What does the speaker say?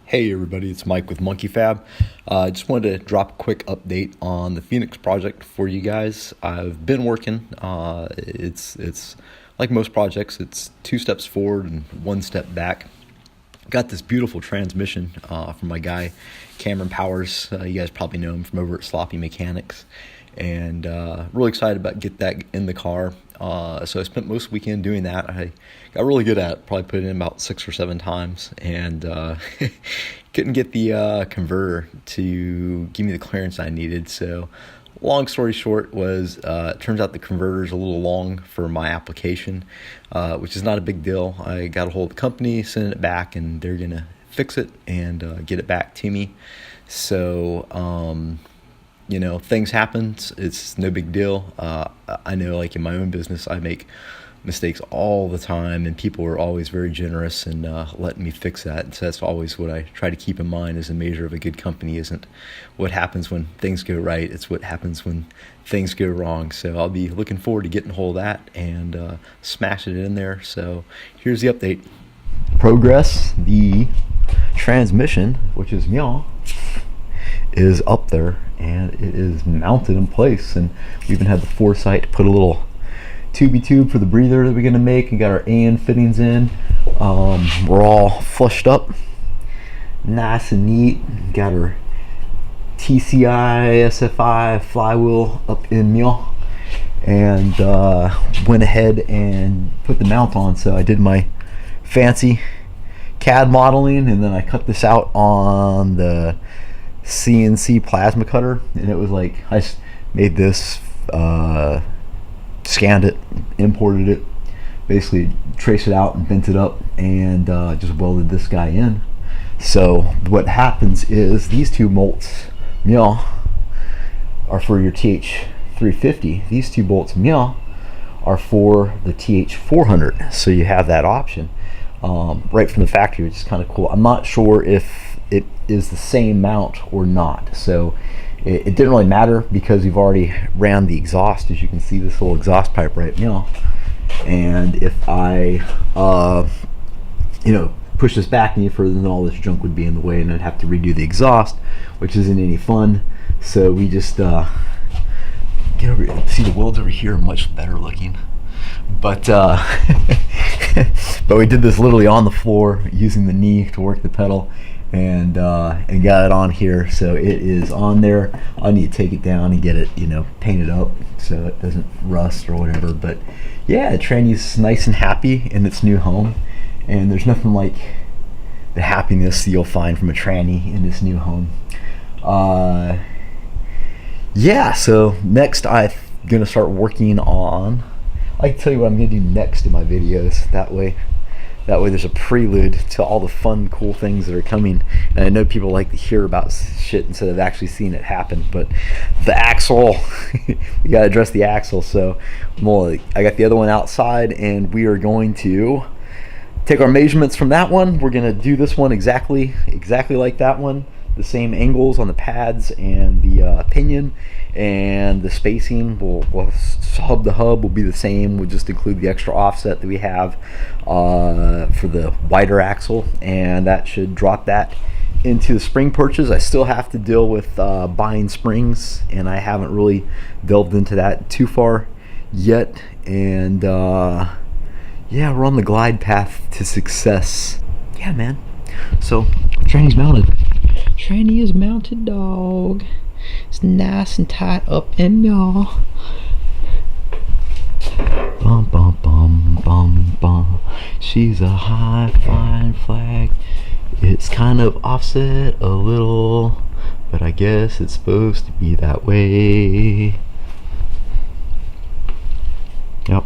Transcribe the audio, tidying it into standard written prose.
Hey everybody, it's Mike with Monkey Fab. I just wanted to drop a quick update on the Phoenix project for you guys. I've been working. It's like most projects, it's 2 steps forward and 1 step back. Got this beautiful transmission from my guy Cameron Powers. You guys probably know him from over at Sloppy Mechanics, and really excited about get that in the car. So I spent most of the weekend doing that. I got really good at it. Probably put it in about 6 or 7 times, and couldn't get the converter to give me the clearance I needed. So long story short was it turns out the converter is a little long for my application, which is not a big deal. I got a hold of the company, sent it back, and they're going to fix it and get it back to me. So things happen. It's no big deal. I know, like in my own business, I make mistakes all the time, and people are always very generous and letting me fix that. And so that's always what I try to keep in mind as a measure of a good company. Isn't what happens when things go right, it's what happens when things go wrong. So I'll be looking forward to getting a hold of that and smashing it in there. So here's the update. Progress. The transmission, which is meow, is up there and it is mounted in place, and we even had the foresight to put a little tubey tube for the breather that we're going to make, and got our AN fittings in. We're all flushed up nice and neat. Got our TCI SFI flywheel up in meow, and went ahead and put the mount on. So I did my fancy CAD modeling, and then I cut this out on the CNC plasma cutter, and it was like I made this, scanned it, imported it, basically traced it out and bent it up, and just welded this guy in. So what happens is these 2 bolts meow are for your TH350. These 2 bolts meow are for the TH400. So you have that option right from the factory, which is kind of cool. I'm not sure if it is the same mount or not, so it didn't really matter because we've already ran the exhaust. As you can see, this little exhaust pipe right now, and if I push this back any further, then all this junk would be in the way and I'd have to redo the exhaust, which isn't any fun. So we just get over here. See, the wheels over here are much better looking, but but we did this literally on the floor using the knee to work the pedal, and got it on here. So it is on there. I need to take it down and get it painted up so it doesn't rust or whatever. But yeah, tranny's nice and happy in its new home, and there's nothing like the happiness you'll find from a tranny in its new home. Yeah, so next I'm gonna start working on, I can tell you what I'm gonna do next in my videos. That way there's a prelude to all the fun, cool things that are coming. And I know people like to hear about shit instead of actually seeing it happen. But the axle, we gotta address the axle. So I got the other one outside, and we are going to take our measurements from that one. We're gonna do this one exactly like that one. The same angles on the pads and the pinion, and the spacing will hub to hub will be the same. We'll just include the extra offset that we have for the wider axle, and that should drop that into the spring perches. I still have to deal with buying springs, and I haven't really delved into that too far yet. And yeah, we're on the glide path to success. Yeah, man. So tranny's mounted. Tranny is mounted, dog. It's nice and tight up in y'all. Bum bum bum bum bum. She's a high flying flag. It's kind of offset a little, but I guess it's supposed to be that way. Yep.